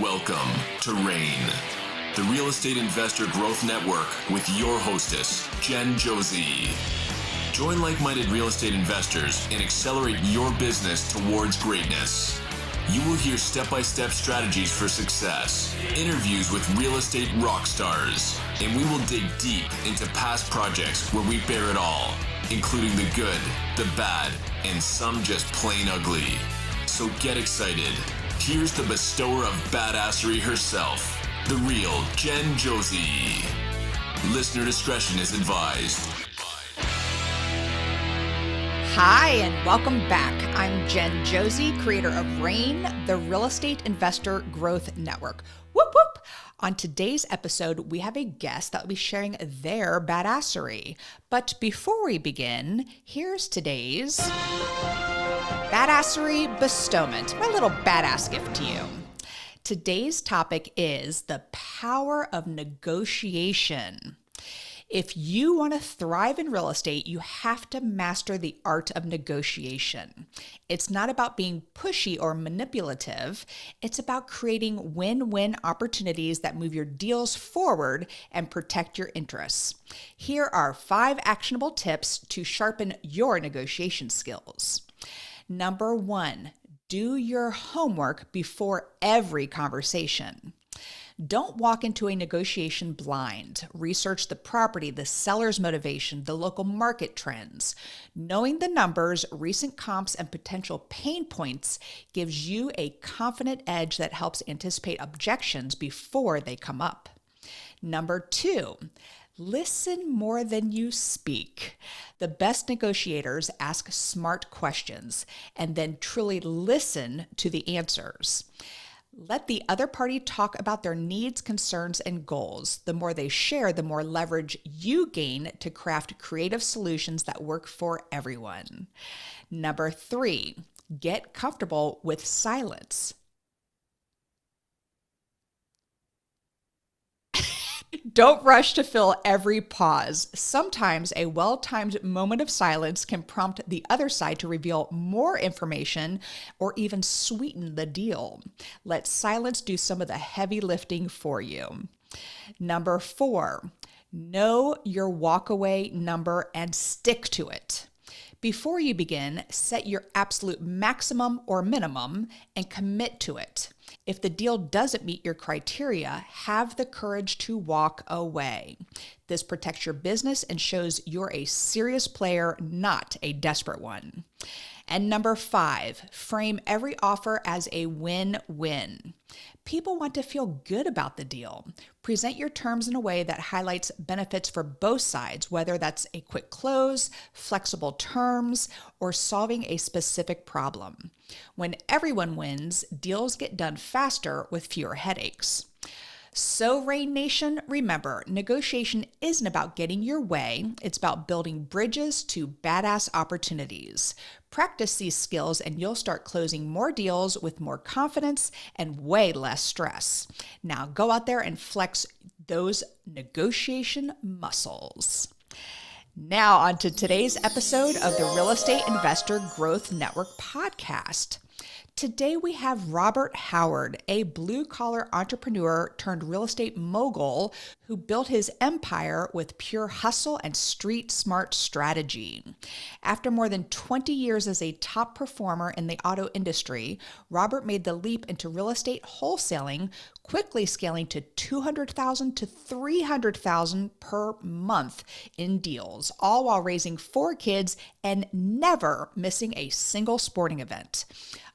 Welcome to RAIN, the Real Estate Investor Growth Network with your hostess, Jen Josey. Join like-minded real estate investors and accelerate your business towards greatness. You will hear step-by-step strategies for success, interviews with real estate rock stars, and we will dig deep into past projects where we bear it all, including the good, the bad, and some just plain ugly. So get excited. Here's the bestower of badassery herself, the real Jen Josey. Listener discretion is advised. Hi, and welcome back. I'm Jen Josey, creator of RAIN, the Real Estate Investor Growth Network. Whoop, whoop. On today's episode, we have a guest that will be sharing their badassery. But before we begin, here's today's badassery bestowment, my little badass gift to you. Today's topic is the power of negotiation. If you want to thrive in real estate, you have to master the art of negotiation. It's not about being pushy or manipulative. It's about creating win-win opportunities that move your deals forward and protect your interests. Here are 5 actionable tips to sharpen your negotiation skills. Number 1, do your homework before every conversation. Don't walk into a negotiation blind. Research the property, the seller's motivation, the local market trends. Knowing the numbers, recent comps, and potential pain points gives you a confident edge that helps anticipate objections before they come up. Number 2, listen more than you speak. The best negotiators ask smart questions and then truly listen to the answers. Let the other party talk about their needs, concerns, and goals. The more they share, the more leverage you gain to craft creative solutions that work for everyone. Number 3, get comfortable with silence. Don't rush to fill every pause. Sometimes a well-timed moment of silence can prompt the other side to reveal more information or even sweeten the deal. Let silence do some of the heavy lifting for you. Number 4, know your walkaway number and stick to it. Before you begin, set your absolute maximum or minimum and commit to it. If the deal doesn't meet your criteria, have the courage to walk away. This protects your business and shows you're a serious player, not a desperate one. And number 5, frame every offer as a win-win. People want to feel good about the deal. Present your terms in a way that highlights benefits for both sides, whether that's a quick close, flexible terms, or solving a specific problem. When everyone wins, deals get done faster with fewer headaches. So, RAIN Nation, remember, negotiation isn't about getting your way. It's about building bridges to badass opportunities. Practice these skills and you'll start closing more deals with more confidence and way less stress. Now go out there and flex those negotiation muscles. Now on to today's episode of the Real Estate Investor Growth Network podcast. Today we have Robert Howard, a blue-collar entrepreneur turned real estate mogul who built his empire with pure hustle and street-smart strategy. After more than 20 years as a top performer in the auto industry, Robert made the leap into real estate wholesaling, quickly scaling to $200,000 to $300,000 per month in deals, all while raising 4 kids and never missing a single sporting event.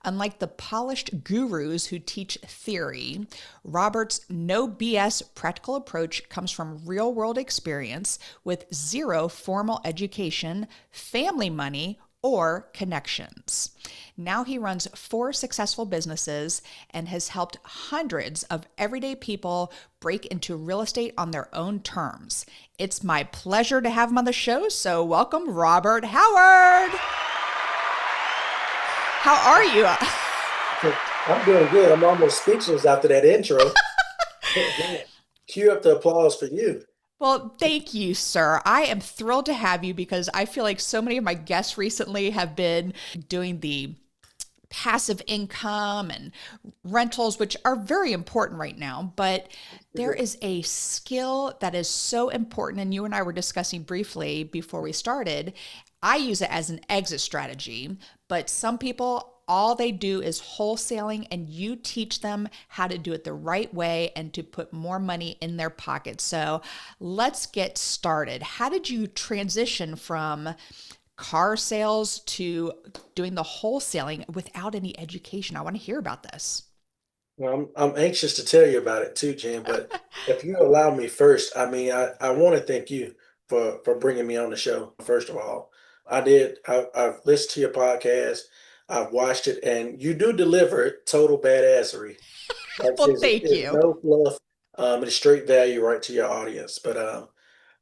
Unlike the polished gurus who teach theory, Robert's no BS practical approach comes from real-world experience with zero formal education, family money, or connections. Now he runs 4 successful businesses and has helped hundreds of everyday people break into real estate on their own terms. It's my pleasure to have him on the show, so welcome Robert Howard. How are you? I'm doing good. I'm almost speechless after that intro. Cue up the applause for you. Well, thank you, sir. I am thrilled to have you because I feel like so many of my guests recently have been doing the passive income and rentals, which are very important right now. But there is a skill that is so important. And you and I were discussing briefly before we started. I use it as an exit strategy, but some people, all they do is wholesaling, and you teach them how to do it the right way and to put more money in their pocket. So let's get started. How did you transition from car sales to doing the wholesaling without any education? I want to hear about this. Well, I'm anxious to tell you about it too, Jen, but if you allow me first, I want to thank you for bringing me on the show, first of all. I've listened to your podcast, I've watched it, and you do deliver total badassery. Like Well, thank it's you. no fluff, it's straight value right to your audience. But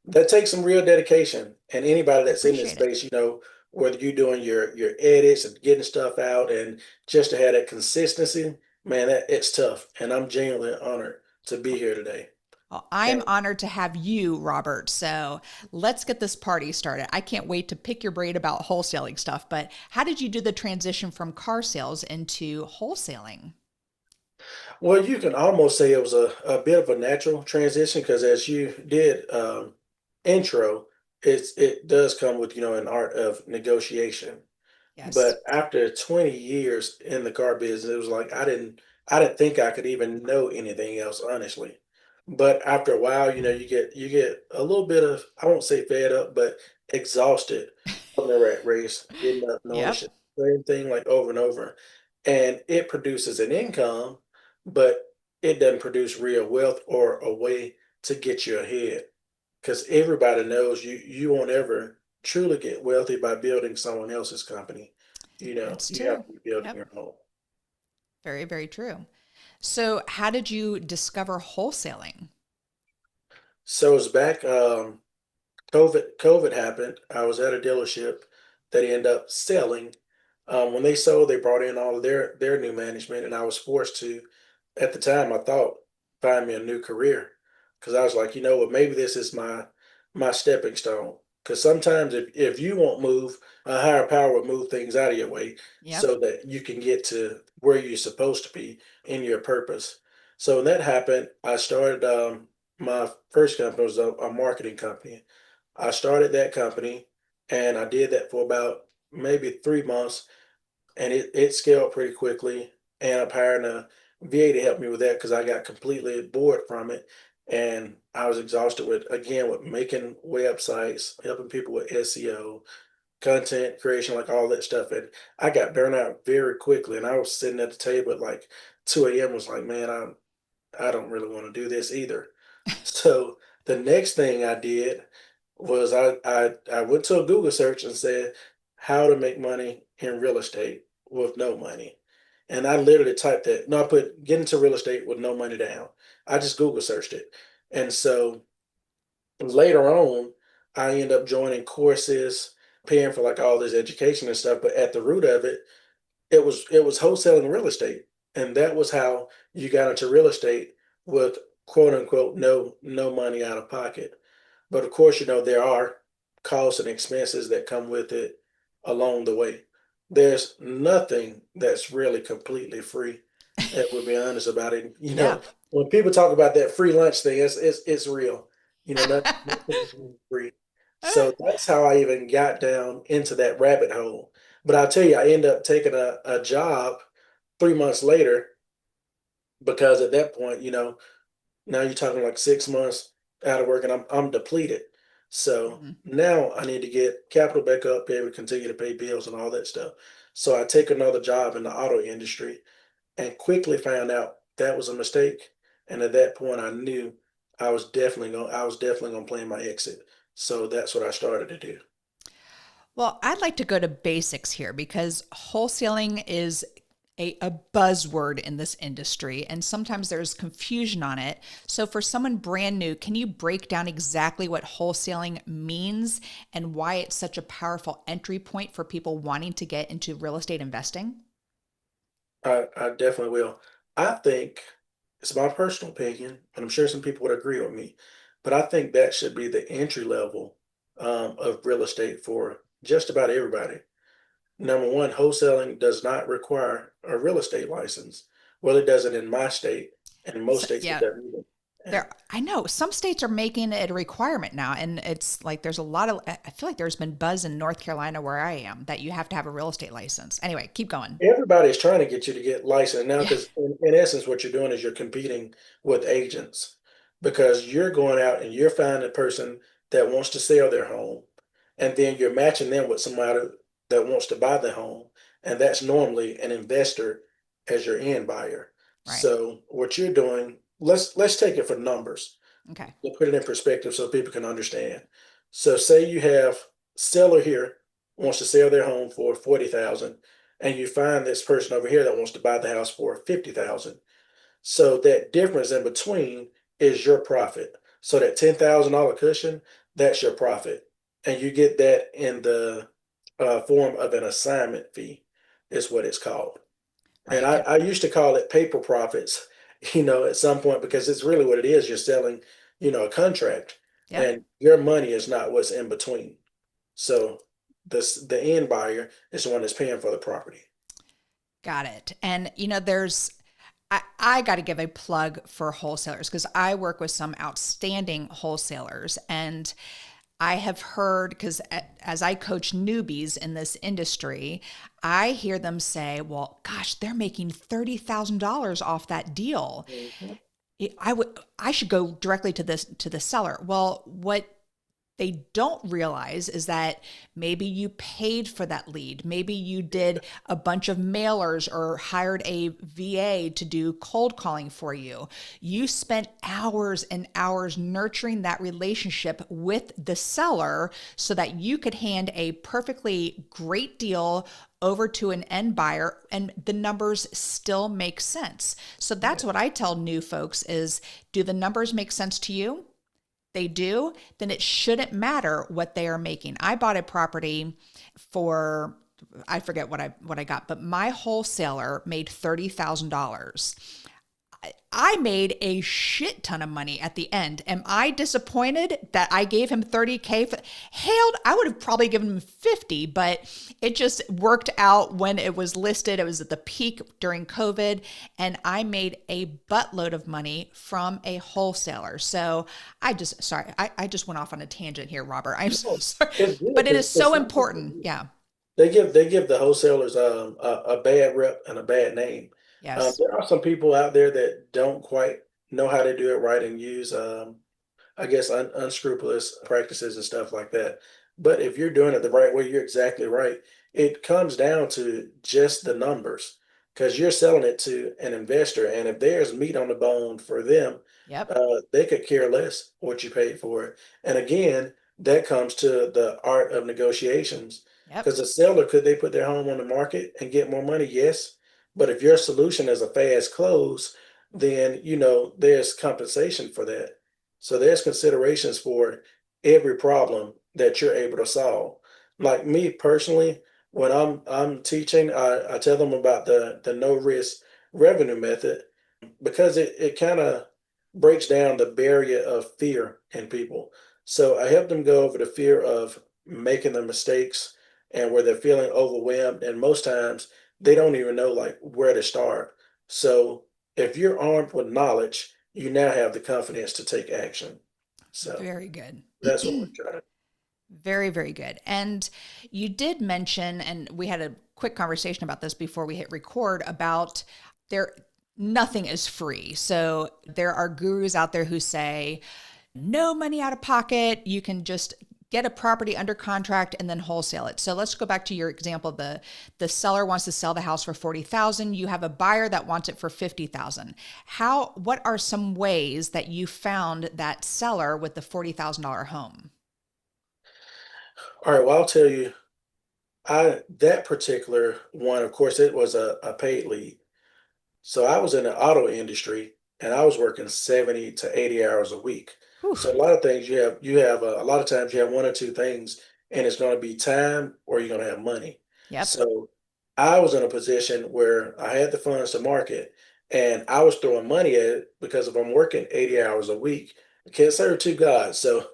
that takes some real dedication. And anybody I that's in this appreciate it. space, whether you're doing your edits and getting stuff out and just to have that consistency, man, it's tough. And I'm genuinely honored to be here today. Well, And I'm honored to have you, Robert. So let's get this party started. I can't wait to pick your brain about wholesaling stuff. But how did you do the transition from car sales into wholesaling? well, you can almost say it was a bit of a natural transition because as you did intro, it does come with, an art of negotiation. Yes. But after 20 years in the car business, it was like I didn't think I could even know anything else, honestly. But after a while, you get a little bit of, I won't say fed up, but exhausted from the rat race, getting up knowing it's Yep. just the same thing like over and over. And it produces an income, but it doesn't produce real wealth or a way to get you ahead. Because everybody knows you won't ever truly get wealthy by building someone else's company. That's You have true. to be building Yep. your own. Very, very true. So, how did you discover wholesaling? So it's back. COVID happened. I was at a dealership that ended up selling. When they sold, they brought in all of their new management, and I was forced to. At the time, I thought find me a new career because I was like, you know what, maybe this is my stepping stone. Because sometimes if you won't move, a higher power will move things out of your way Yep. so that you can get to where you're supposed to be in your purpose. So when that happened, I started my first company was a marketing company. I started that company and I did that for about maybe 3 months and it scaled pretty quickly. And I'm hiring a VA to help me with that because I got completely bored from it. And I was exhausted with making websites, helping people with SEO, content creation, like all that stuff. And I got burned out very quickly. And I was sitting at the table at like 2 a.m. was like, man, I don't really want to do this either. So the next thing I did was I went to a Google search and said how to make money in real estate with no money. And I literally typed that. No, I put get into real estate with no money down. I just Google searched it. And so later on, I end up joining courses, paying for like all this education and stuff. But at the root of it, it was wholesaling real estate, and that was how you got into real estate with quote unquote no money out of pocket. But of course, there are costs and expenses that come with it along the way. There's nothing that's really completely free, if we're being honest about it. Yeah. When people talk about that free lunch thing, it's real. Nothing is really free. So that's how I even got down into that rabbit hole. But I'll tell you, I ended up taking a job 3 months later because at that point, now you're talking like 6 months out of work and I'm depleted. So Mhm. now I need to get capital back up, be able to continue to pay bills and all that stuff. So I take another job in the auto industry and quickly found out that was a mistake. And at that point I knew I was definitely gonna plan my exit. So that's what I started to do. Well, I'd like to go to basics here because wholesaling is a buzzword in this industry, and sometimes there's confusion on it. So, for someone brand new, can you break down exactly what wholesaling means and why it's such a powerful entry point for people wanting to get into real estate investing? I definitely will. I think it's my personal opinion, and I'm sure some people would agree with me, but I think that should be the entry level of real estate for just about everybody. Number one, wholesaling does not require a real estate license. Well, it doesn't in my state, and in most So, states it yeah, doesn't either. And I know some states are making it a requirement now, and it's like there's a lot of. I feel like there's been buzz in North Carolina where I am that you have to have a real estate license. Anyway, keep going. everybody is trying to get you to get licensed now Yeah, because, in essence, what you're doing is you're competing with agents because you're going out and you're finding a person that wants to sell their home, and then you're matching them with somebody that wants to buy the home, and that's normally an investor as your end buyer. right. So what you're doing, let's take it for numbers. Okay. To put it in perspective so people can understand. So say you have seller here wants to sell their home for 40,000 and you find this person over here that wants to buy the house for 50,000. So that difference in between is your profit. So that $10,000 cushion, that's your profit. And you get that in the form of an assignment fee, is what it's called. And Right. I used to call it paper profits, at some point because it's really what it is. You're selling, a contract, Yep. and your money is not what's in between. So the end buyer is the one that's paying for the property. Got it. And I got to give a plug for wholesalers because I work with some outstanding wholesalers, and I have heard, because as I coach newbies in this industry, I hear them say, well, gosh, they're making $30,000 off that deal. Mhm. I should go directly to the seller. Well, what they don't realize is that maybe you paid for that lead. Maybe you did a bunch of mailers or hired a VA to do cold calling for you. You spent hours and hours nurturing that relationship with the seller so that you could hand a perfectly great deal over to an end buyer and the numbers still make sense. So that's what I tell new folks is, do the numbers make sense to you? They do, then it shouldn't matter what they are making. I bought a property for, I forget what I got, but my wholesaler made $30,000. I made a shit ton of money at the end. Am I disappointed that I gave him 30K? Hell, I would have probably given him 50, but it just worked out when it was listed. It was at the peak during COVID, and I made a buttload of money from a wholesaler. So I just went off on a tangent here, Robert. I'm so No, sorry, it's good but it is because so some people important. Yeah. they give the wholesalers a bad rep and a bad name. Yes. There are some people out there that don't quite know how to do it right and use I guess unscrupulous practices and stuff like that. But if you're doing it the right way, you're exactly right. It comes down to just the numbers because you're selling it to an investor, and if there's meat on the bone for them, Yep. they could care less what you paid for it. And again, that comes to the art of negotiations. Yep. Because the seller, could they put their home on the market and get more money? Yes. But if your solution is a fast close, then there's compensation for that. So there's considerations for every problem that you're able to solve. Like me personally, when I'm teaching, I tell them about the no risk revenue method because it kind of breaks down the barrier of fear in people. So I help them go over the fear of making the mistakes and where they're feeling overwhelmed. And most times they don't even know like where to start. So if you're armed with knowledge, you now have the confidence to take action. So Very good. that's what we're trying to. Very, very good. And you did mention, and we had a quick conversation about this before we hit record, about there nothing is free. So there are gurus out there who say no money out of pocket. You can just get a property under contract and then wholesale it. So let's go back to your example. The seller wants to sell the house for 40,000. You have a buyer that wants it for 50,000. What are some ways that you found that seller with the $40,000 home? All right. Well, I'll tell you, I that particular one, of course, it was a paid lead. So I was in the auto industry and I was working 70 to 80 hours a week. Whew. So a lot of things you have a lot of times you have one or two things and it's going to be time or you're going to have money. Yep. So I was in a position where I had the funds to market and I was throwing money at it because if I'm working 80 hours a week, I can't serve two gods. So,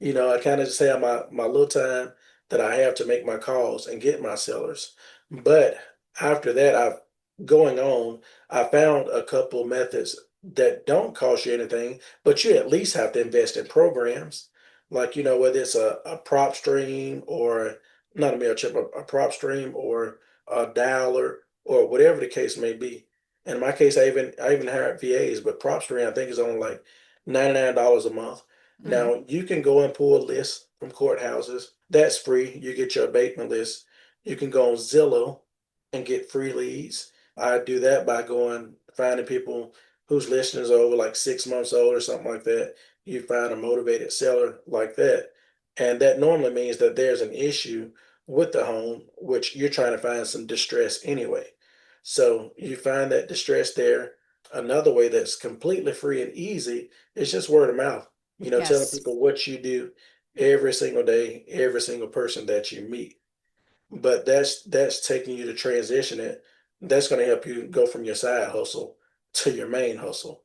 I kind of just have my little time that I have to make my calls and get my sellers. But after that, going on, I found a couple methods that don't cost you anything, but you at least have to invest in programs. Like, whether it's a prop stream or not a MailChimp, a prop stream or a dialer or whatever the case may be. In my case, I even hired VAs, but prop stream I think is only like $99 a month. Mm-hmm. Now you can go and pull lists from courthouses. That's free. You get your abatement list. You can go on Zillow and get free leads. I do that by going finding people whose listing is over like 6 months old or something like that. You find a motivated seller like that. And that normally means that there's an issue with the home, which you're trying to find some distress anyway. So you find that distress there. Another way that's completely free and easy is just word of mouth. Telling Yes. people what you do every single day, every single person that you meet. But that's taking you to transition it. That's going to help you go from your side hustle to your main hustle.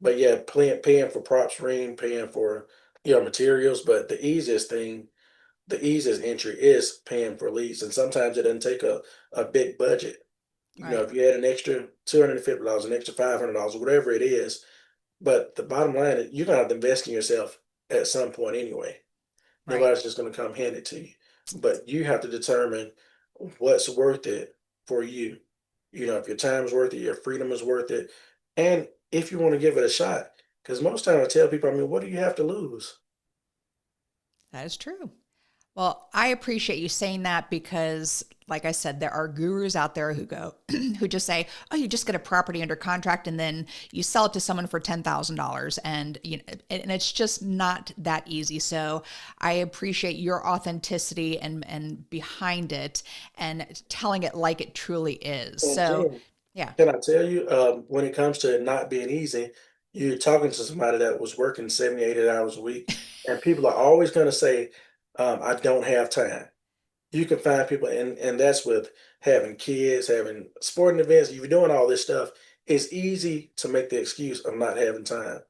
But yeah, paying for props ring, paying for your materials. But the easiest entry is paying for leads. And sometimes it doesn't take a big budget. Right. If you add an extra $250, an extra $500, whatever it is. But the bottom line is you're gonna have to invest in yourself at some point anyway. Right. Nobody's just going to come hand it to you. But you have to determine what's worth it for you. If your time is worth it, your freedom is worth it. And if you want to give it a shot. Because most times I tell people, I mean, what do you have to lose? That is true. Well, I appreciate you saying that because, like I said, there are gurus out there who go, who just say, "Oh, you just get a property under contract and then you sell it to someone for $10,000," and and it's just not that easy. So I appreciate your authenticity and behind it and telling it like it truly is. And So, Jen, yeah, can I tell you, when it comes to it not being easy, you're talking to somebody that was working 70, 80 hours a week, and people are always going to say, I don't have time. You can find people, and that's with having kids, having sporting events. If you're doing all this stuff, it's easy to make the excuse of not having time.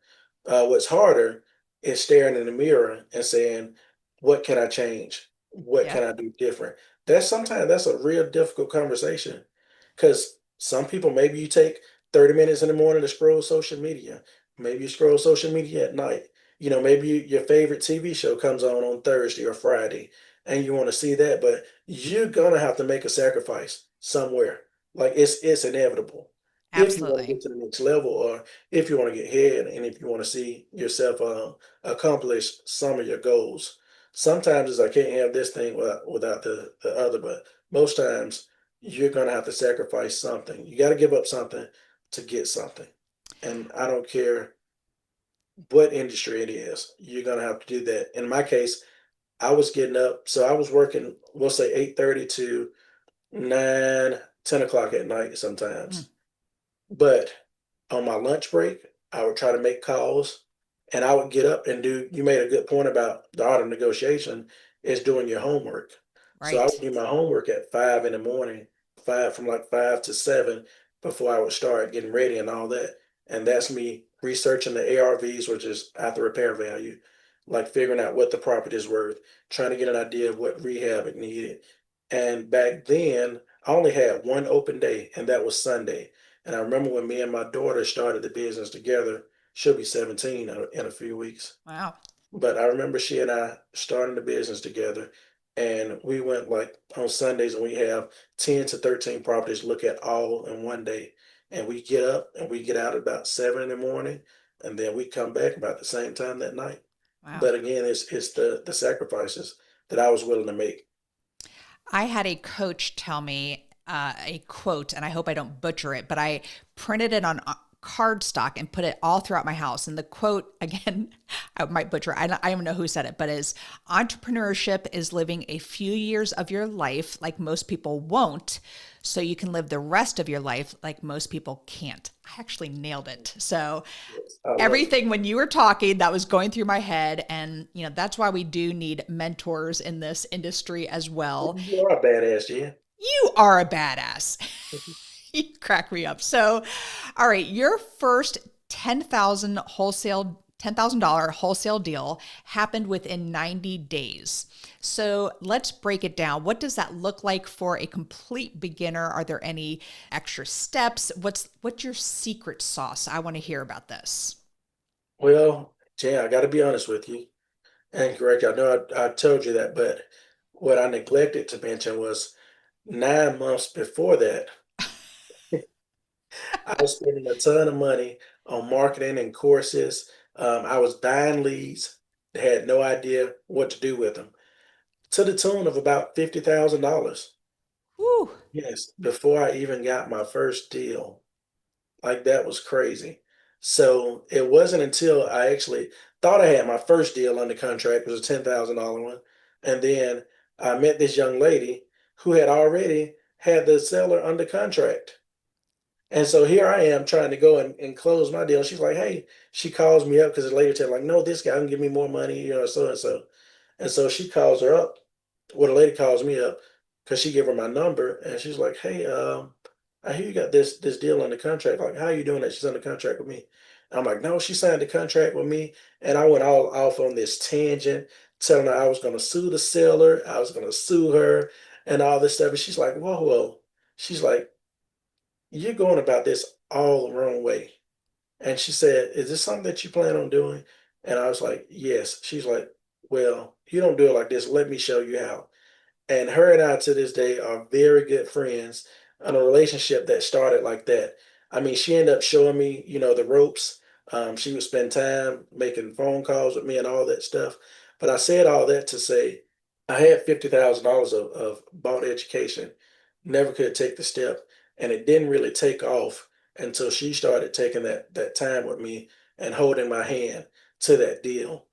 What's harder is staring in the mirror and saying, "What can I change? What yeah, can I do different?" That's a real difficult conversation because some people maybe you take 30 minutes in the morning to scroll social media. Maybe you scroll social media at night. Maybe your favorite TV show comes on Thursday or Friday and you want to see that, but you're gonna have to make a sacrifice somewhere. Like it's inevitable if you want to absolutely. get to the next level, or if you want to get ahead, and if you want to see yourself accomplish some of your goals. Sometimes it's I can't have this thing without the other, but most times you're gonna have to sacrifice something. You got to give up something to get something, and I don't care what industry it is. You're gonna have to do that. In my case, I was getting up, so I was working, we'll say 8:30 to 9, 10 o'clock at night Mm, sometimes. But on my lunch break, I would try to make calls and I would get up and you made a good point about the art of negotiation is doing your homework. So I would right. do my homework at 5 in the morning, from like 5 to 7 before I would start getting ready and all that. And that's me researching the ARVs, which is after repair value, like figuring out what the property is worth, trying to get an idea of what rehab it needed. And back then, I only had one open day, and that was Sunday. And I remember when me and my daughter started the business together, she'll be 17 in a few weeks. Wow. But I remember she and I starting the business together, and we went like on Sundays, and we have 10 to 13 properties to look at all in one day. And we get up and we get out at about 7 in the morning, and then we come back about the same time that night. Wow. But again, it's the sacrifices that I was willing to make. I had a coach tell me a quote, and I hope I don't butcher it, but I printed it on cardstock and put it all throughout my house. And the quote, again, I might butcher it. I don't even know who said it, but is entrepreneurship is living a few years of your life like most people won't, so you can live the rest of your life like most people can't. I actually nailed it. So Yes, I love it. everything when you were talking that was going through my head, and that's why we do need mentors in this industry as well. You are a badass, yeah. You are a badass. You crack me up. So, all right, your first 10,000 wholesale $10,000 wholesale deal happened within 90 days. So let's break it down. What does that look like for a complete beginner? Are there any extra steps? What's your secret sauce? I want to hear about this. Well, Jen, I got to be honest with you and correct you. I know I told you that, but what I neglected to mention was 9 months before that, I was spending a ton of money on marketing and courses. I was buying leads, had no idea what to do with them, to the tune of about $50,000. Woo. Yes, before I even got my first deal. Like that was crazy. So it wasn't until I actually thought I had my first deal under contract, it was a $10,000 one. And then I met this young lady who had already had the seller under contract. And so here I am trying to go and close my deal. She's like, hey, she calls me up because the lady tell like, no, this guy can give me more money, so and so. And so she calls her up. Well, the lady calls me up because she gave her my number and she's like, hey, I hear you got this deal under contract. Like, how are you doing that? She's under contract with me. I'm like, no, she signed the contract with me. And I went all off on this tangent, telling her I was gonna sue the seller, I was gonna sue her, and all this stuff. And she's like, whoa, whoa. She's like, you're going about this all the wrong way. And she said, is this something that you plan on doing? And I was like, yes. She's like, well, you don't do it like this. Let me show you how. And her and I to this day are very good friends in a relationship that started like that. I mean, she ended up showing me, the ropes. She would spend time making phone calls with me and all that stuff. But I said all that to say I had $50,000 of bought education, never could take the step. And it didn't really take off until she started taking that time with me and holding my hand to that deal.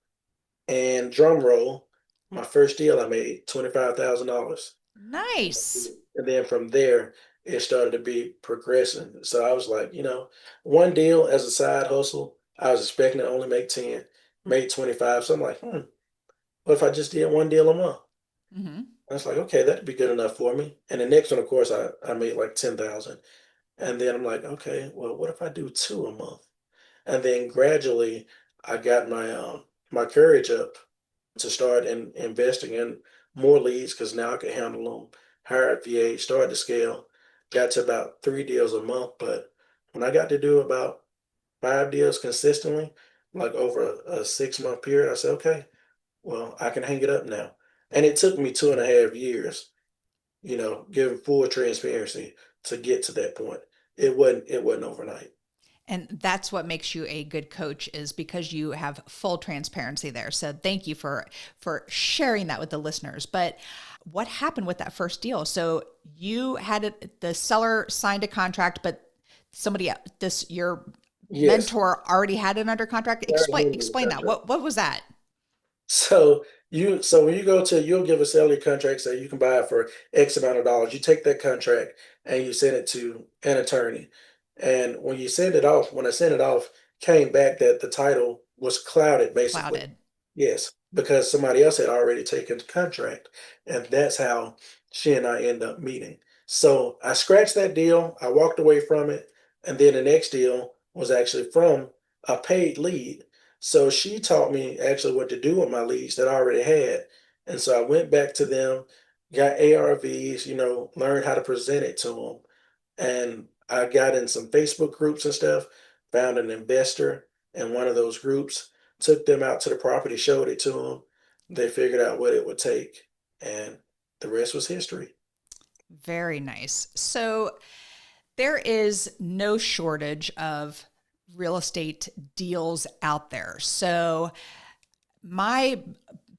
And drum roll, my first deal I made $25,000. Nice. And then from there, it started to be progressing. So I was like, one deal as a side hustle, I was expecting to only make 10, made 25. So I'm like, what if I just did one deal a month? Hmm. I was like, okay, that'd be good enough for me. And the next one, of course, I made like 10,000. And then I'm like, okay, well, what if I do two a month? And then gradually I got my courage up to start investing in more leads because now I can handle them. Hired VA, started to scale, got to about 3 deals a month. But when I got to do about 5 deals consistently, like over a 6 month period, I said, okay, well, I can hang it up now. And it took me 2.5 years, giving full transparency to get to that point. It wasn't overnight. And that's what makes you a good coach, is because you have full transparency there. So thank you for sharing that with the listeners. But what happened with that first deal? So you had it, the seller signed a contract, but somebody this your Yes, mentor already had it under contract. I already handled the Explain that. contract. What was that? So when you go to you'll give a salary contract, say you can buy it for X amount of dollars. You take that contract and you send it to an attorney. And when you send it off, when I sent it off, came back that the title was clouded basically. Clouded. Yes, because somebody else had already taken the contract. And that's how she and I end up meeting. So I scratched that deal, I walked away from it, and then the next deal was actually from a paid lead. So she taught me actually what to do with my leads that I already had. And so I went back to them, got ARVs, learned how to present it to them. And I got in some Facebook groups and stuff, found an investor in one of those groups, took them out to the property, showed it to them. They figured out what it would take, and the rest was history. Very nice. So there is no shortage of real estate deals out there. So my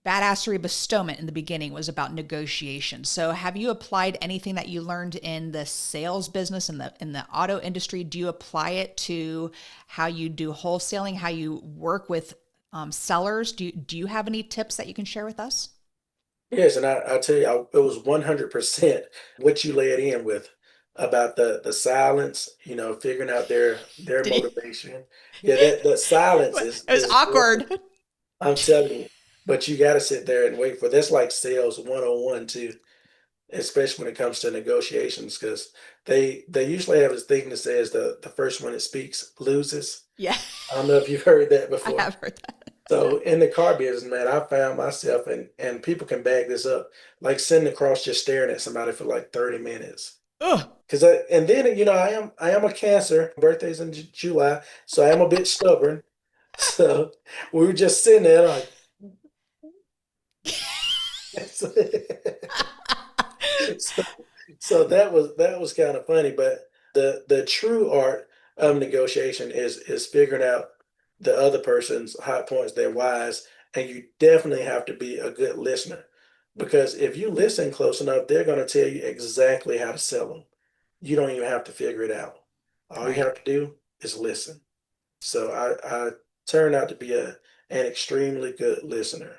badassery bestowment in the beginning was about negotiation. So have you applied anything that you learned in the sales business in the auto industry? Do you apply it to how you do wholesaling, how you work with sellers? Do you have any tips that you can share with us? Yes, and I tell you, it was 100% what you led in with about the silence, figuring out their Did you? motivation. Yeah, that silence It is was is awkward. I'm telling you, but you got to sit there and wait for that's like sales 101 too. especially when it comes to negotiations, because they usually have this thing that says the first one that speaks loses. Yeah, I don't know if you've heard that I before. have heard that. So in the car business, man, I found myself, and people can back this up, like sitting across just staring at somebody for like 30 minutes. Ugh. And then I am a Cancer. Birthday's in July, so I am a bit stubborn. So we were just sitting there like, so, so that was kind of funny. But the true art of negotiation is figuring out the other person's hot points, their whys, and you definitely have to be a good listener, because if you listen close enough, they're going to tell you exactly how to sell them. You don't even have to figure it out. All you Right. have to do is listen. So I turned out to be an extremely good listener.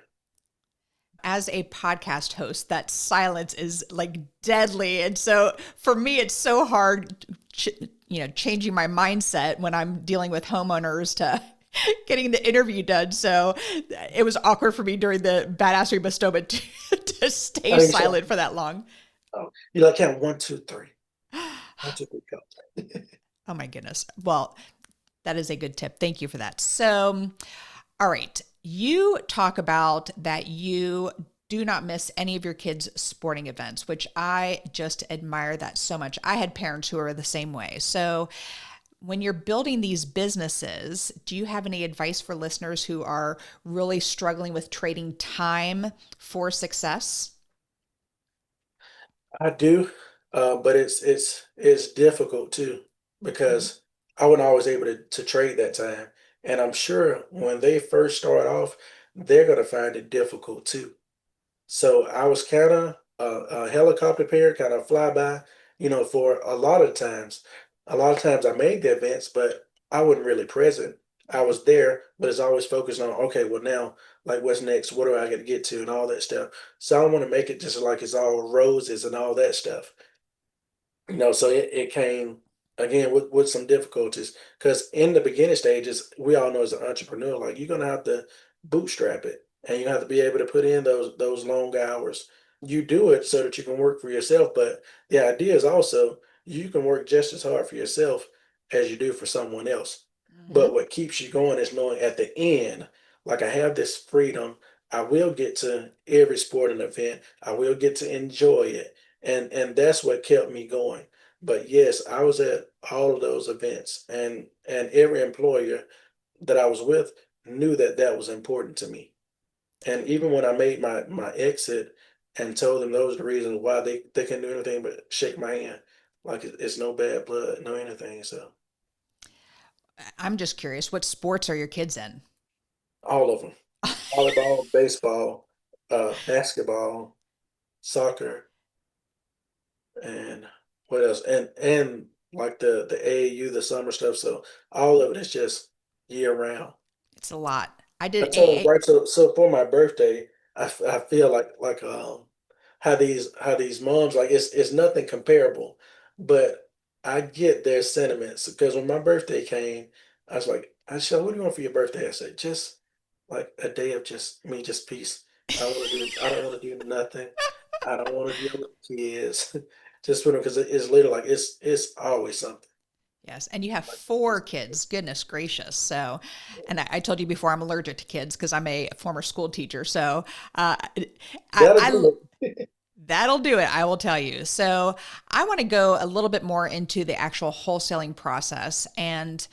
As a podcast host, that silence is like deadly. And so for me, it's so hard, changing my mindset when I'm dealing with homeowners to getting the interview done. So it was awkward for me during the badassery bestowment to I stay mean, so, silent for that long. you like count one, two, three. 1, 2, 3, go. Oh my goodness. Well, that is a good tip. Thank you for that. So, all right. You talk about that you do not miss any of your kids' sporting events, which I just admire that so much. I had parents who are the same way. So, when you're building these businesses, do you have any advice for listeners who are really struggling with trading time for success? I do, but it's difficult too, Mhm. because I wasn't always able to trade that time, and I'm sure when they first start off, they're gonna find it difficult too. So I was kind of a helicopter parent, kind of flyby, for a lot of times. A lot of times I made the events, but I wasn't really present. I was there, but it's always focused on, okay, well now, like what's next? What do I got to get to and all that stuff. So I don't want to make it just like it's all roses and all that stuff. So it came again with some difficulties, because in the beginning stages, we all know as an entrepreneur, like you're gonna have to bootstrap it, and you have to be able to put in those long hours. You do it so that you can work for yourself, but the idea is also you can work just as hard for yourself as you do for someone else. Hmm. But what keeps you going is knowing at the end, like I have this freedom, I will get to every sporting event, I will get to enjoy it, and that's what kept me going. But yes, I was at all of those events, and every employer that I was with knew that that was important to me. And even when I made my exit and told them those are the reasons why they couldn't do anything but shake my hand, like it's no bad blood, no anything. So I'm just curious, what sports are your kids in? all of them, volleyball, baseball, basketball, soccer, and what else? And like the AAU, the summer stuff. So all of it is just year round. It's a lot. I I did told AA. right, so for my birthday, I feel like how these moms, like it's nothing comparable, but I get their sentiments, because when my birthday came, I was like, I said, what do you want for your birthday? I said, just like a day of just peace. I don't want to do nothing. I don't want to deal with kids. Just for them, because it's literally like it's always something. Yes, and you have Like, four kids. Goodness gracious! So, and I told you before, I'm allergic to kids because I'm a former school teacher. So, that'll I do it. that'll do it. I will tell you. So, I want to go a little bit more into the actual wholesaling process and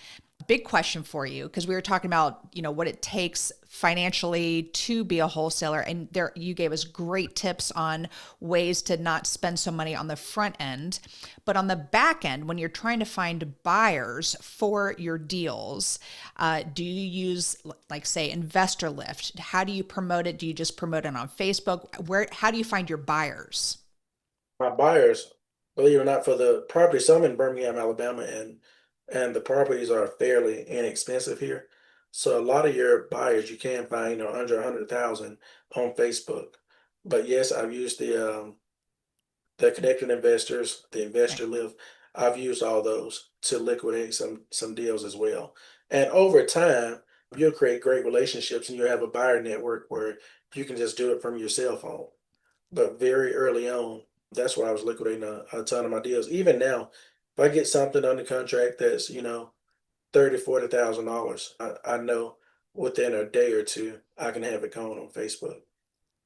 big question for you because we were talking about what it takes financially to be a wholesaler, and there you gave us great tips on ways to not spend so money on the front end, but on the back end when you're trying to find buyers for your deals, do you use, like, say, investor lift? How do you promote it? Do you just promote it on Facebook? How do you find your buyers? My buyers, believe it or not, for the property, so I'm in Birmingham, Alabama, and the properties are fairly inexpensive here. So a lot of your buyers you can find, under 100,000 on Facebook. But yes, I've used the connected investors, the Right. investor lift. I've used all those to liquidate some deals as well. And over time, you'll create great relationships, and you'll have a buyer network where you can just do it from your cell phone. But very early on, That's why I was liquidating a ton of my deals. Even now, if I get something under contract that's, $30,000, $40,000, I know within a day or two I can have it going on Facebook.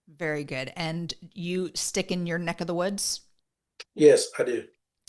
Very good. And you stick in your neck of the woods? Yes, I do.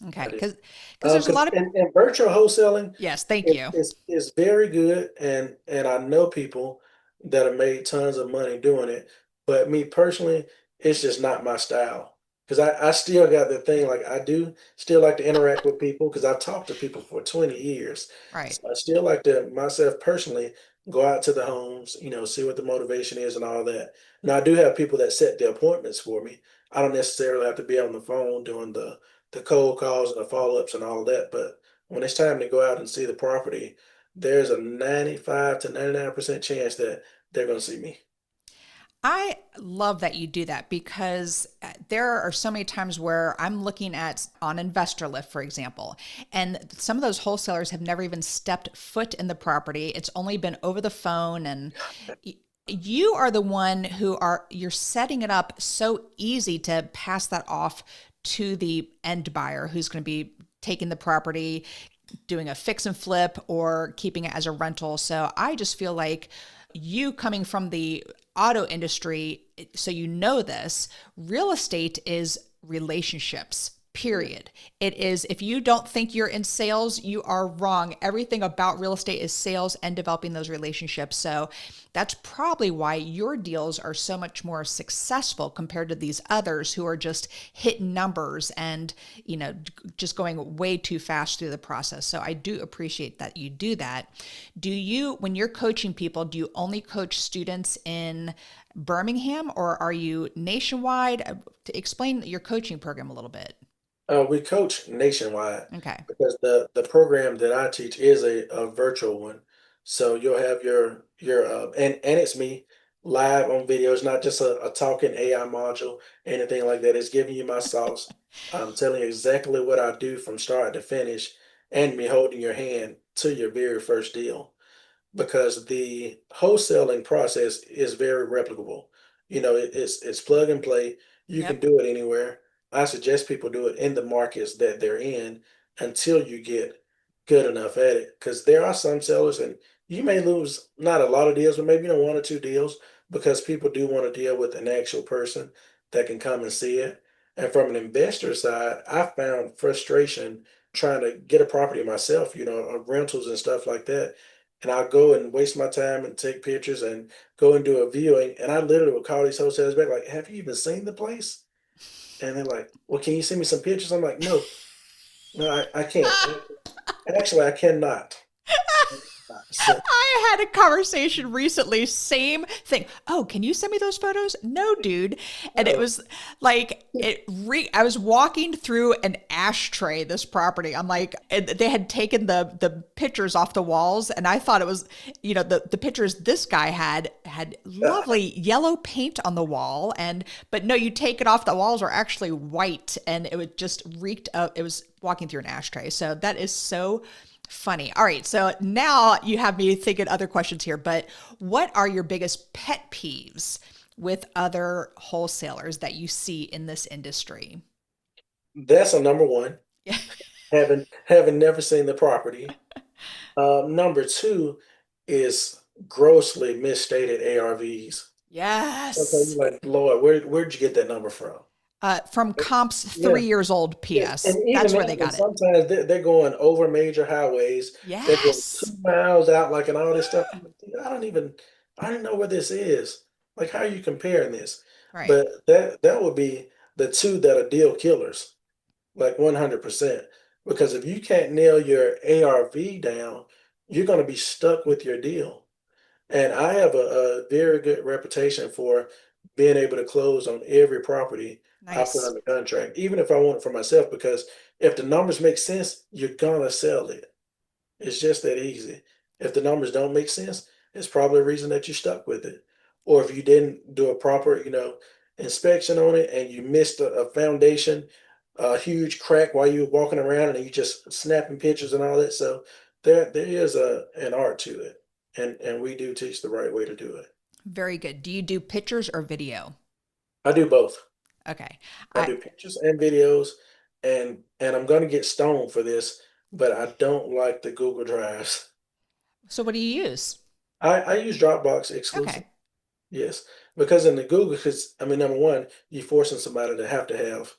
Okay. I do. Because there's a Because lot of, in virtual wholesaling yes, thank you. is very good, and I know people that have made tons of money doing it. But me personally, it's just not my style. Because I still got the thing, like I do still like to interact with people because I've talked to people for 20 years. Right. So I still like to myself personally go out to the homes, see what the motivation is and all that. Now I do have people that set the appointments for me. I don't necessarily have to be on the phone doing the cold calls and the follow-ups and all that, but when it's time to go out and see the property, there's a 95 to 99% chance that they're going to see me. I love that you do that because there are so many times where I'm looking at on Investor Lift, for example, and some of those wholesalers have never even stepped foot in the property. It's only been over the phone, and you are the one you're setting it up so easy to pass that off to the end buyer who's going to be taking the property, doing a fix and flip, or keeping it as a rental. So I just feel like you coming from the auto industry, so you know this, real estate is relationships. Period. It is, if you don't think you're in sales, you are wrong. Everything about real estate is sales and developing those relationships. So that's probably why your deals are so much more successful compared to these others who are just hitting numbers and, just going way too fast through the process. So I do appreciate that you do that. When you're coaching people, do you only coach students in Birmingham, or are you nationwide? To explain your coaching program a little bit. We coach nationwide Okay. because the program that I teach is a virtual one. So you'll have and it's me live on video. It's not just a talking AI module, anything like that. It's giving you my sauce. I'm telling you exactly what I do from start to finish, and me holding your hand to your very first deal, because the wholesaling process is very replicable. It's plug and play. You can Yep. do it anywhere. I suggest people do it in the markets that they're in until you get good enough at it. Because there are some sellers, and you may lose not a lot of deals, but maybe one or two deals, because people do want to deal with an actual person that can come and see it. And from an investor side, I found frustration trying to get a property myself, rentals and stuff like that, and I'll go and waste my time and take pictures and go and do a viewing. And I literally would call these hotels back, like, have you even seen the place? And they're like, well, can you send me some pictures? I'm like, no, no, I can't. Actually, I cannot. So, I had a conversation recently, same thing. Oh, can you send me those photos? No, dude. And it no. was like I was walking through an ashtray, this property. I'm like, and they had taken the pictures off the walls, and I thought it was, the pictures this guy had lovely yellow paint on the wall, but no, you take it off, the walls are actually white, and it would just reeked of, it was walking through an ashtray. So that is so funny. All right. So now you have me thinking other questions here, but what are your biggest pet peeves with other wholesalers that you see in this industry? That's a number one. Yeah. Having never seen the property. Number two is grossly misstated ARVs. Okay, you're Yes. like, Lord, where'd you get that number from? From comps Yeah. 3 years old, Yes, PS. and even That's where that, they and got it. sometimes they're going over major highways. They're going Yes. 2 miles out, like, and all this stuff. I'm like, "Dude, I don't know where this is. Like, how are you comparing this?" Right. But that would be the two that are deal killers, like 100%. Because if you can't nail your ARV down, you're going to be stuck with your deal. And I have a very good reputation for being able to close on every property I put Nice. under contract, even if I want it for myself, because if the numbers make sense, you're gonna sell it. It's just that easy. If the numbers don't make sense, it's probably a reason that you're stuck with it. Or if you didn't do a proper, inspection on it, and you missed a foundation, a huge crack while you were walking around, and you just snapping pictures and all that. So there is an art to it. And we do teach the right way to do it. Very good. Do you do pictures or video? I do both. Okay. I I do pictures and videos, and I'm gonna get stoned for this, but I don't like the Google Drives. so what do you use? I use Dropbox exclusive. Okay. Yes, because in the Google, because I mean, number one, you're forcing somebody to have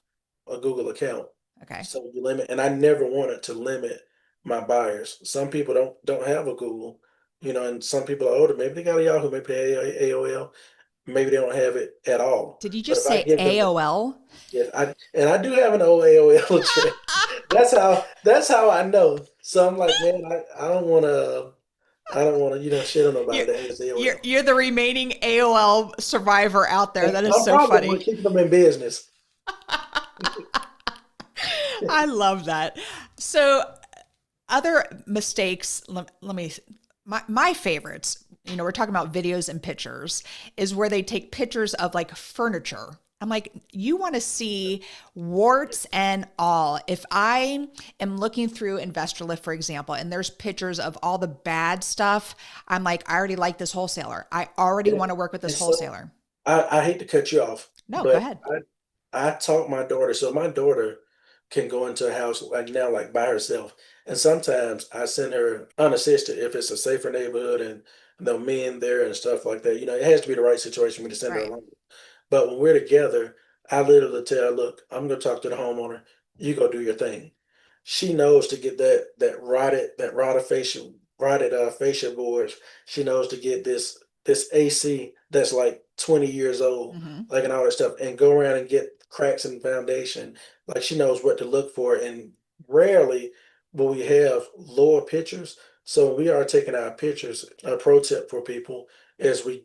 a Google account, Okay. so you limit. And I never wanted to limit my buyers. Some people don't have a Google, and some people are older. Maybe they got a Yahoo, maybe they AOL, maybe they don't have it at all. Did you But just if I say give them, AOL? yes, I do have an old AOL address. That's how I know. So I'm like, man, I don't want to, shit on You're, nobody that has you're AOL. you're the remaining AOL survivor out there. And That is I'm so probably one funny. keeping them in business. I love that. So other mistakes, let me, my favorites, we're talking about videos and pictures, is where they take pictures of like furniture. I'm like, you want to see warts and all. If I am looking through Investor Lift, for example, and there's pictures of all the bad stuff, I'm like, I already like this wholesaler. I already And, want to work with this and so wholesaler. I hate to cut you off, No, go but ahead. I taught my daughter. So my daughter can go into a house like now, like by herself. And sometimes I send her unassisted if it's a safer neighborhood and no men there and stuff like that. It has to be the right situation for me to send her Right. alone. But when we're together, I literally tell her, look, I'm gonna talk to the homeowner. You go do your thing. She knows to get that rotted fascia boards. She knows to get this AC that's like 20 years old, Mm-hmm. like and all that stuff, and go around and get cracks in the foundation. Like she knows what to look for, and rarely will we have lower pictures. So when we are taking our pictures, a pro tip for people is we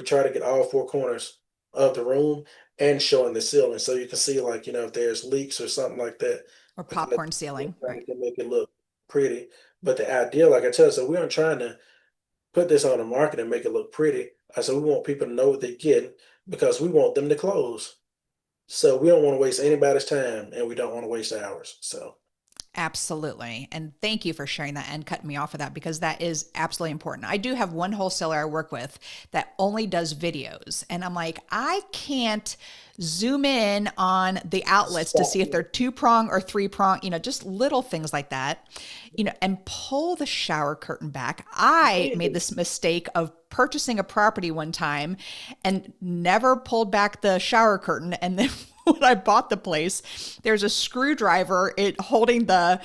try to get all four corners of the room and showing the ceiling so you can see like if there's leaks or something like that Or because popcorn ceiling. it Right. can make it look pretty. But the idea, like I tell you, so we aren't trying to put this on the market and make it look pretty. I said we want people to know what they're getting because we want them to close. So we don't want to waste anybody's time and we don't want to waste ours. So Absolutely. And thank you for sharing that and cutting me off of that because that is absolutely important. I do have one wholesaler I work with that only does videos. And I'm like, I can't zoom in on the outlets to see if they're two prong or three prong, just little things like that, and pull the shower curtain back. I made this mistake of purchasing a property one time and never pulled back the shower curtain. And then when I bought the place, there's a screwdriver holding the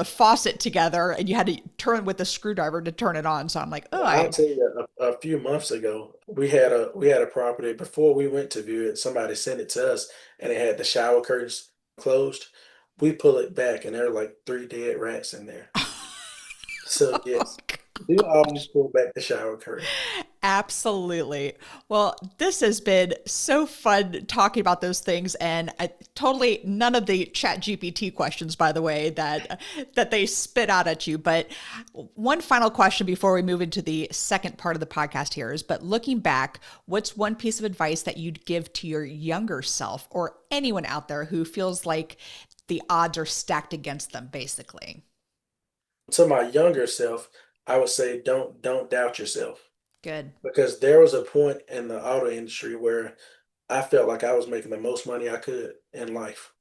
faucet together, and you had to turn with the screwdriver to turn it on. So I'm like, oh, I'll tell you, a few months ago, we had a property before we went to view it. Somebody sent it to us, and it had the shower curtains closed. We pull it back, and there are like three dead rats in there. So yes, do always pull back the shower curtain. absolutely. Well, this has been so fun talking about those things, and totally none of the Chat GPT questions, by the way, that they spit out at you. But one final question before we move into the second part of the podcast here is: but looking back, what's one piece of advice that you'd give to your younger self or anyone out there who feels like the odds are stacked against them, basically? To my younger self, I would say don't doubt yourself Good. because there was a point in the auto industry where I felt like I was making the most money I could in life.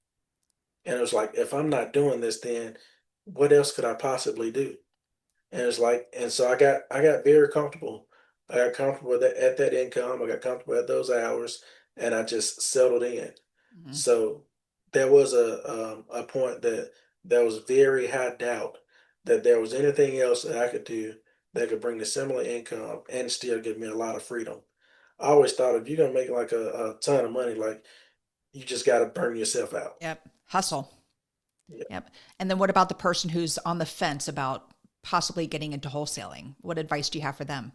And it was like, if I'm not doing this, then what else could I possibly do? And it's like, and so I got very comfortable. I got comfortable at that income. I got comfortable at those hours, and I just settled in. Mhm. So there was a point that there was very high doubt that there was anything else that I could do that could bring the similar income and still give me a lot of freedom. I always thought if you're gonna make like a ton of money, like you just got to burn yourself out. Yep. Hustle. Yeah. Yep. And then what about the person who's on the fence about possibly getting into wholesaling? What advice do you have for them?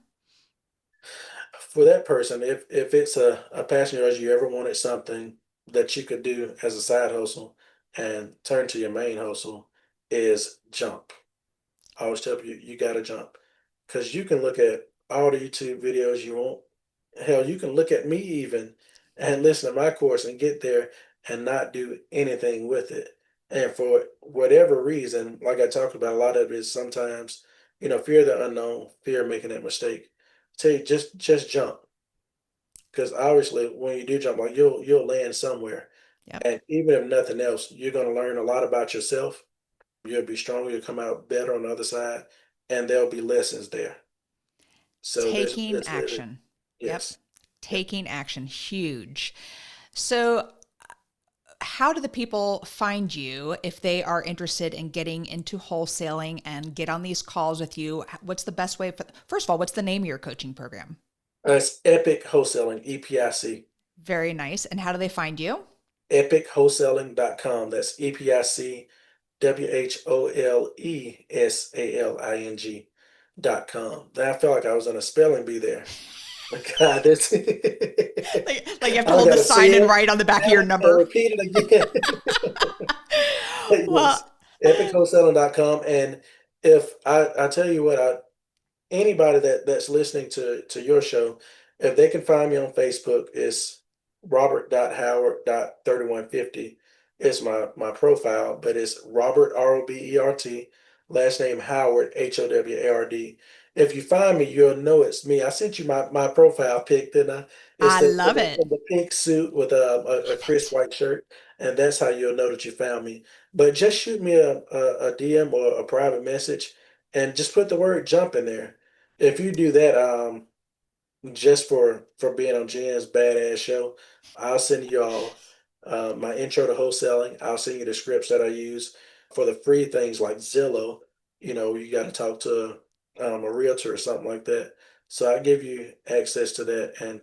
For that person, if it's a passion of yours, you ever wanted something that you could do as a side hustle and turn to your main hustle, is jump. I always tell you, you got to jump because you can look at all the YouTube videos you want. Hell, you can look at me even and listen to my course and get there and not do anything with it. And for whatever reason, like I talked about, a lot of it is sometimes, fear of the unknown, fear of making that mistake. Tell you, just jump. because obviously when you do jump, like you'll land somewhere, Yep. and even if nothing else, you're going to learn a lot about yourself. You'll be stronger. You'll come out better on the other side, and there'll be lessons there. So Taking there's literally action. Yep. yes. Yeah. Taking action. Huge. So, how do the people find you if they are interested in getting into wholesaling and get on these calls with you? What's the best way? First of all, what's the name of your coaching program? It's Epic Wholesaling, EPIC. Very nice. And how do they find you? EpicWholesaling.com. That's EPICWHOLESALING.com. Then I felt like I was in a spelling bee there. But God, that's I Like you have to hold the gotta say sign and it, write on the back of spell your it, and number. repeat it again. Yes, Well, EpicWholesaling.com. And if I tell you what, anybody that's listening to your show, if they can find me on Facebook, it's Robert.Howard.3150. It's my profile, but it's Robert Robert, last name Howard Howard. If you find me, you'll know it's me. I sent you my profile pic, didn't I? It's I the love it. in the pink suit with a Love crisp it. white shirt, and that's how you'll know that you found me. But just shoot me a DM or a private message, and just put the word jump in there. If you do that, just for being on Jen's badass show, I'll send you all my intro to wholesaling. I'll send you the scripts that I use for the free things like Zillow. You got to talk to a realtor or something like that. So I give you access to that and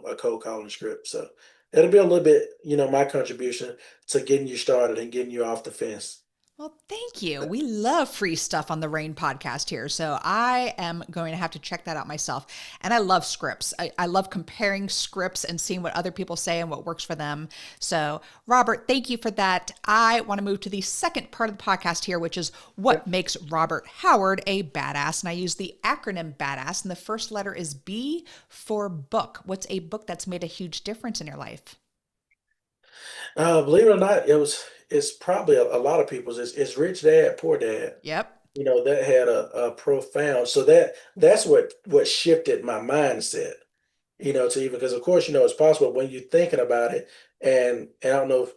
a cold calling script. So it'll be a little bit, my contribution to getting you started and getting you off the fence. Well, thank you. We love free stuff on the Rain podcast here. So I am going to have to check that out myself. And I love scripts. I love comparing scripts and seeing what other people say and what works for them. So, Robert, thank you for that. I want to move to the second part of the podcast here, which is what makes Robert Howard a badass. And I use the acronym BADASS. And the first letter is B for book. What's a book that's made a huge difference in your life? Believe it or not, it's probably a lot of people's. It's Rich Dad, Poor Dad. Yep. That had a profound. So that's what shifted my mindset. To even because of course it's possible when you're thinking about it, and I don't know if,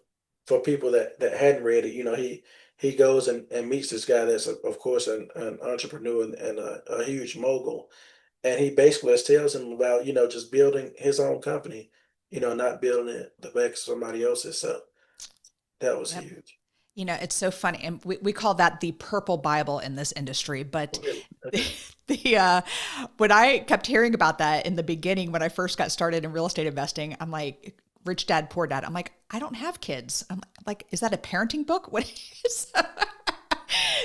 for people that hadn't read it, he goes and meets this guy that's of course an entrepreneur and a huge mogul, and he basically just tells him about just building his own company, not building it the back of somebody else's. So that was Yep. huge. It's so funny. And we call that the purple Bible in this industry. But Really? the, Okay. when I kept hearing about that in the beginning, when I first got started in real estate investing, I'm like, rich dad, poor dad. I'm like, I don't have kids. I'm like, is that a parenting book? What is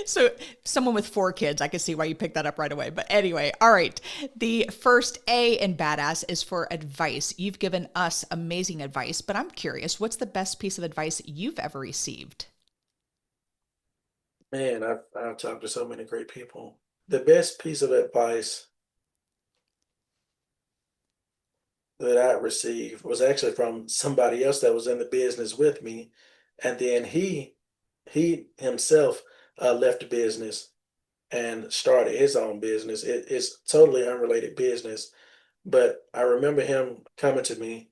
So someone with 4 kids, I can see why you picked that up right away. But anyway, all right. The first A in badass is for advice. You've given us amazing advice, but I'm curious, what's the best piece of advice you've ever received? Man, I've talked to so many great people. The best piece of advice that I received was actually from somebody else that was in the business with me, and then he himself left the business and started his own business. It's totally unrelated business, but I remember him coming to me,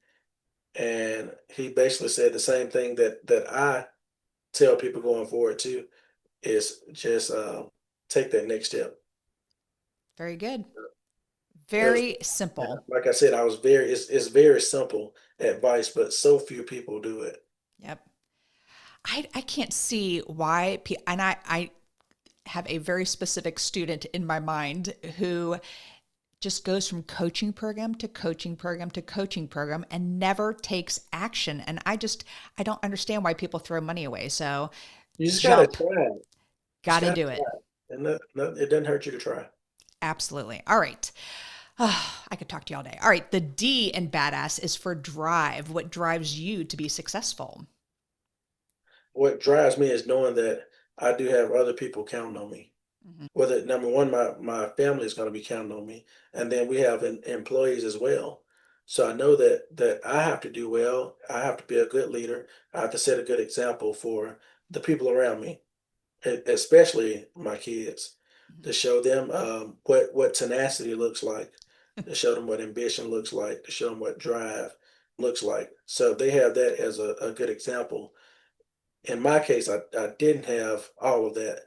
and he basically said the same thing that I tell people going forward too, is just take that next step. Very good. It was, Very simple. like I said, I was very, it's very simple advice, but so few people do it. Yep. I can't see why, and I have a very specific student in my mind who just goes from coaching program to coaching program to coaching program and never takes action. And I don't understand why people throw money away. So You just gotta jump, try it. Just got to gotta do try it. it. And it doesn't hurt you to try. Absolutely. All right. I could talk to you all day. All right. The D in badass is for drive. What drives you to be successful? What drives me is knowing that I do have other people counting on me. Mhm. Whether number one, my family is going to be counting on me, and then we have employees as well. So I know that I have to do well. I have to be a good leader. I have to set a good example for the people around me, especially my kids, Mhm. to show them what tenacity looks like. to show them what ambition looks like, to show them what drive looks like. So they have that as a good example. In my case, I didn't have all of that,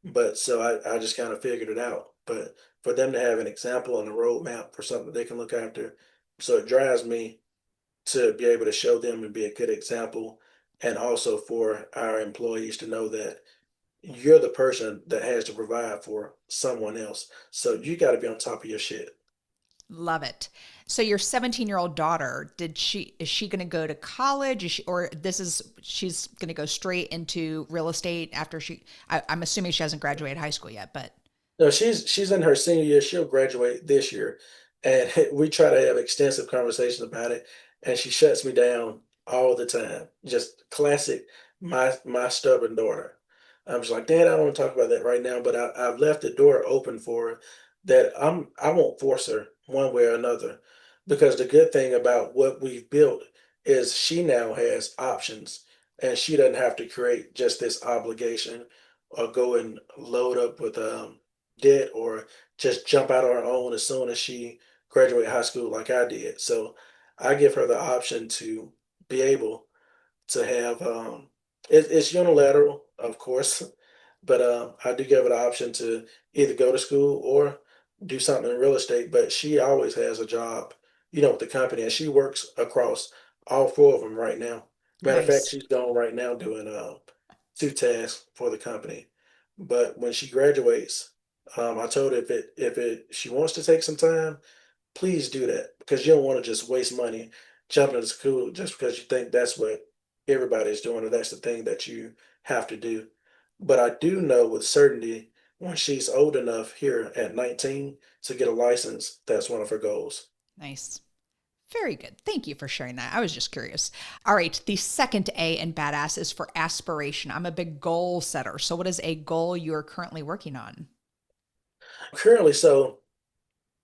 but so I just kind of figured it out. But for them to have an example and a roadmap for something they can look after, so it drives me to be able to show them and be a good example, and also for our employees to know that you're the person that has to provide for someone else. So you got to be on top of your shit. Love it. So your 17-year-old daughter, is she going to go to college? Or she's going to go straight into real estate after I'm assuming she hasn't graduated high school yet, but No, she's in her senior year. She'll graduate this year, and we try to have extensive conversations about it. And she shuts me down all the time. Just classic, my stubborn daughter. I'm just like, Dad, I don't want to talk about that right now, but I've left the door open for her that I won't force her one way or another, because the good thing about what we've built is she now has options, and she doesn't have to create just this obligation or go and load up with debt or just jump out on her own as soon as she graduate high school like I did. So I give her the option to be able to have it's unilateral, of course, but I do give her the option to either go to school or do something in real estate. But she always has a job, with the company, and she works across all four of them right now. Matter of fact, nice. she's gone right now doing two tasks for the company. But when she graduates, I told her if it she wants to take some time, please do that, because you don't want to just waste money jumping into school just because you think that's what everybody's doing or that's the thing that you have to do. But I do know with certainty when she's old enough here at 19 to get a license, that's one of her goals. Nice. Very good. Thank you for sharing that. I was just curious. All right. The second A in badass is for aspiration. I'm a big goal setter. So, what is a goal you're currently working on? Currently, so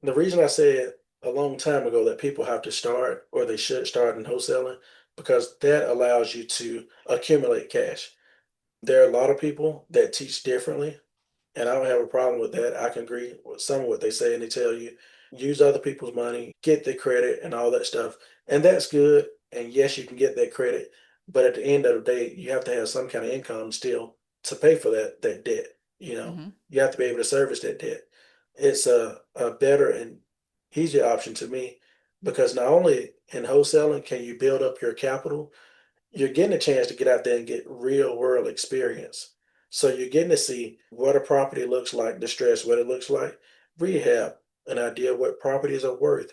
the reason I said a long time ago that people have to start or they should start in wholesaling, because that allows you to accumulate cash. There are a lot of people that teach differently, and I don't have a problem with that. I can agree with some of what they say, and they tell you use other people's money, get the credit, and all that stuff. And that's good. And yes, you can get that credit, but at the end of the day, you have to have some kind of income still to pay for that debt. Hmm. You have to be able to service that debt. It's a better and easier option to me, because not only in wholesaling can you build up your capital, you're getting a chance to get out there and get real world experience. So you're getting to see what a property looks like, the stress, what it looks like, rehab, an idea of what properties are worth,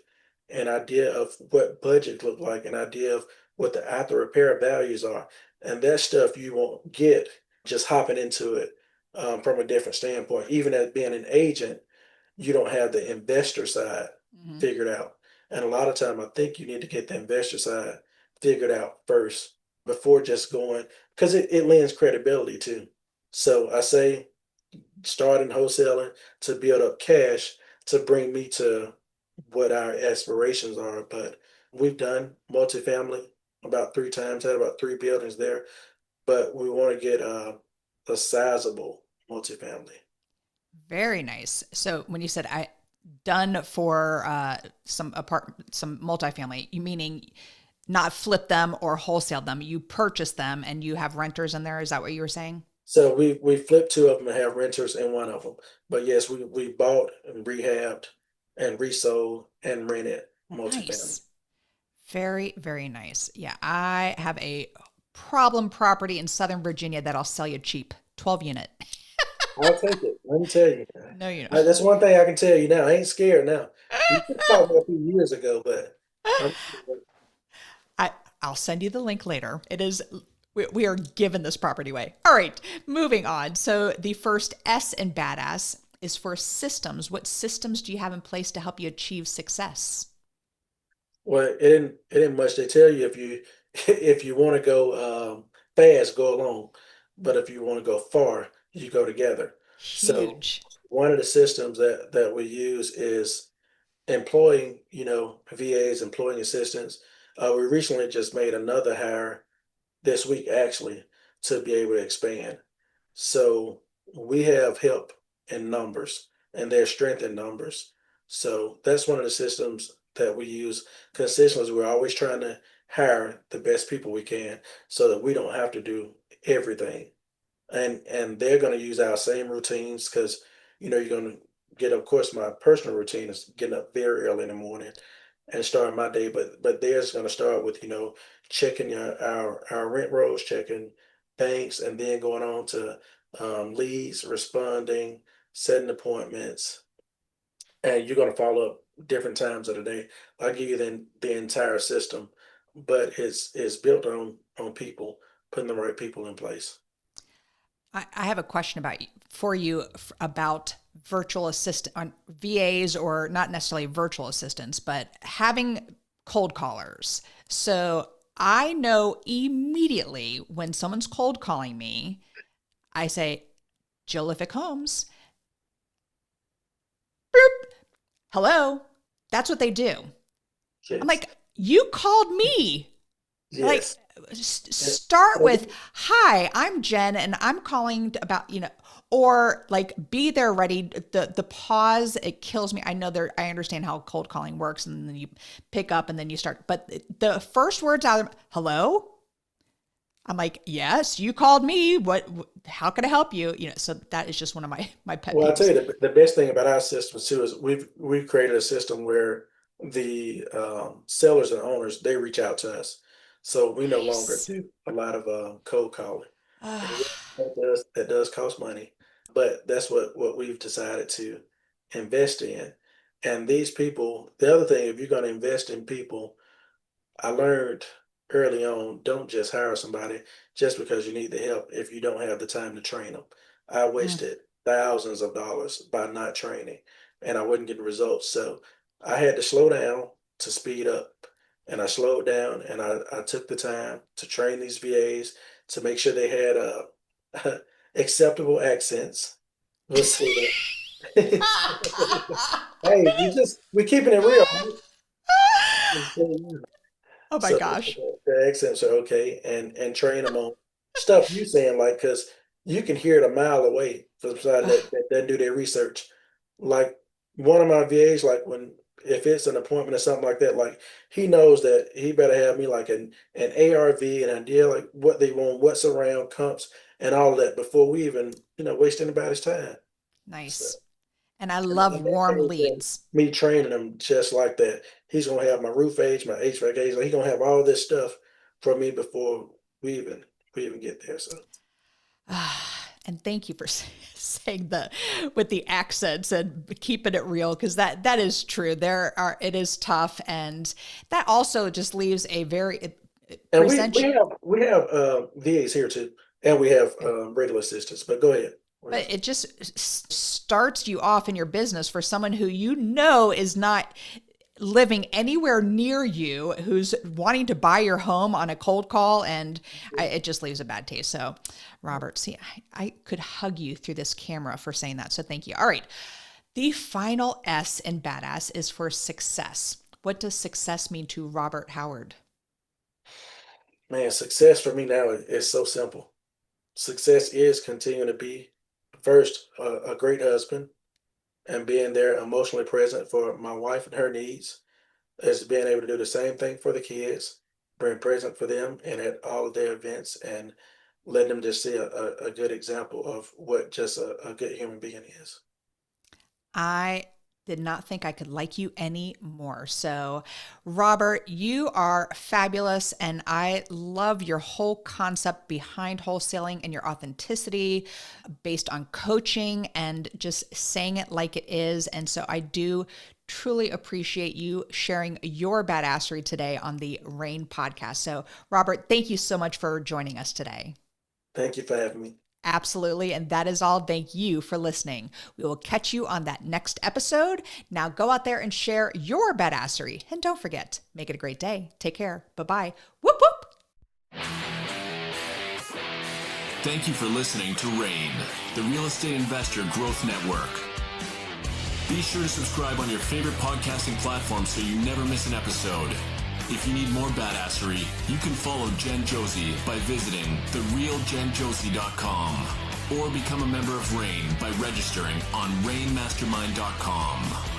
an idea of what budgets look like, an idea of what the after repair values are. And that stuff you won't get just hopping into it from a different standpoint. Even as being an agent, you don't have the investor side Hmm. figured out. And a lot of time, I think you need to get the investor side figured out first before just going, because it lends credibility too. So I say starting wholesaling to build up cash to bring me to what our aspirations are. But we've done multifamily about three times, had about three buildings there, but we want to get a sizable multifamily. Very nice. So, when you said I done for some multifamily, you meaning not flip them or wholesale them. You purchase them and you have renters in there. Is that what you were saying? So we flipped two of them and have renters in one of them. But yes, we bought and rehabbed and resold and rented multifamily. Nice. Very, very nice. Yeah, I have a problem property in Southern Virginia that I'll sell you cheap. 12 unit. I'll take it. Let me tell you. No, you That's one thing I can tell you now. I ain't scared now. You could have called me a few years ago, but I'm I I'll send you the link later. It is we are giving this property away. All right, moving on. So the first S in badass is for systems. What systems do you have in place to help you achieve success? well, it ain't much. They tell you if you want to go fast, go alone. But if you want to go far, you go together. So Huge. one of the systems that we use is employing, VAs, employing assistants. We recently just made another hire this week, actually, to be able to expand. So we have help in numbers, and there's strength in numbers. So that's one of the systems that we use consistently. We're always trying to hire the best people we can so that we don't have to do everything. And they're going to use our same routines because you're going to get, of course, my personal routine is getting up very early in the morning and starting my day, but theirs going to start with checking our rent rolls, checking banks, and then going on to leads, responding, setting appointments, and you're going to follow up different times of the day. I'll give you the entire system, but it's built on people, putting the right people in place. I have a question for you about virtual assistant on VAs, or not necessarily virtual assistants, but having cold callers. So I know immediately when someone's cold calling me, I say, Jillific Holmes. Boop. Hello. That's what they do. Yes. I'm like, you called me. Yes. Like, start with, hi, I'm Jen and I'm calling about, or like be there ready. The pause, it kills me. I understand how cold calling works, and then you pick up and then you start, but the first words out of them, hello. I'm like, yes, you called me. How can I help you? So that is just one of my pet Well, I'll peeves. tell you the best thing about our system too is we've created a system where the sellers and owners, they reach out to us, so we no longer Nice. do a lot of cold calling. And yes, that does cost money, but that's what we've decided to invest in. And these people, the other thing, if you're going to invest in people, I learned early on, don't just hire somebody just because you need the help if you don't have the time to train them. I Mm. wasted thousands of dollars by not training, and I wasn't getting results. So I had to slow down to speed up. And I slowed down and I took the time to train these VAs to make sure they had acceptable accents. Let's see that. Hey, we're keeping it real, right? Oh my So gosh. the accents are okay, and train them on stuff you saying, like, because you can hear it a mile away from somebody that doesn't do their research. Like one of my VAs, like if it's an appointment or something like that, like he knows that he better have me like an ARV, an idea like what they want, what's around, comps, and all of that before we even waste anybody's time. So. Nice. And I And love that warm came from leads. me training him just like that. He's gonna have my roof age, my HVAC age. Like, he's gonna have all this stuff from me before we even get there. So And thank you for saying with the accents and keeping it real, because that is true. It is tough, and that also just leaves a very and present. we have VAs here too, and we have regular assistants. But go ahead. But it just starts you off in your business for someone who is not living anywhere near you, who's wanting to buy your home on a cold call, and it just leaves a bad taste. So, Robert, see, I could hug you through this camera for saying that. So thank you. All right. The final S in badass is for success. What does success mean to Robert Howard? Man, success for me now is so simple. Success is continuing to be first a great husband and being there emotionally present for my wife and her needs, is being able to do the same thing for the kids, being present for them and at all of their events, and letting them just see a good example of what just a good human being is. I did not think I could like you any more. So, Robert, you are fabulous. And I love your whole concept behind wholesaling and your authenticity based on coaching and just saying it like it is. And so I do truly appreciate you sharing your badassery today on the Rain podcast. So, Robert, thank you so much for joining us today. Thank you for having me. Absolutely. And that is all. Thank you for listening. We will catch you on that next episode. Now go out there and share your badassery. And don't forget, make it a great day. Take care. Bye-bye. Whoop, whoop. Thank you for listening to RAIN, the Real Estate Investor Growth Network. Be sure to subscribe on your favorite podcasting platform so you never miss an episode. If you need more badassery, you can follow Jen Josey by visiting therealjenjosey.com or become a member of RAIN by registering on rainmastermind.com.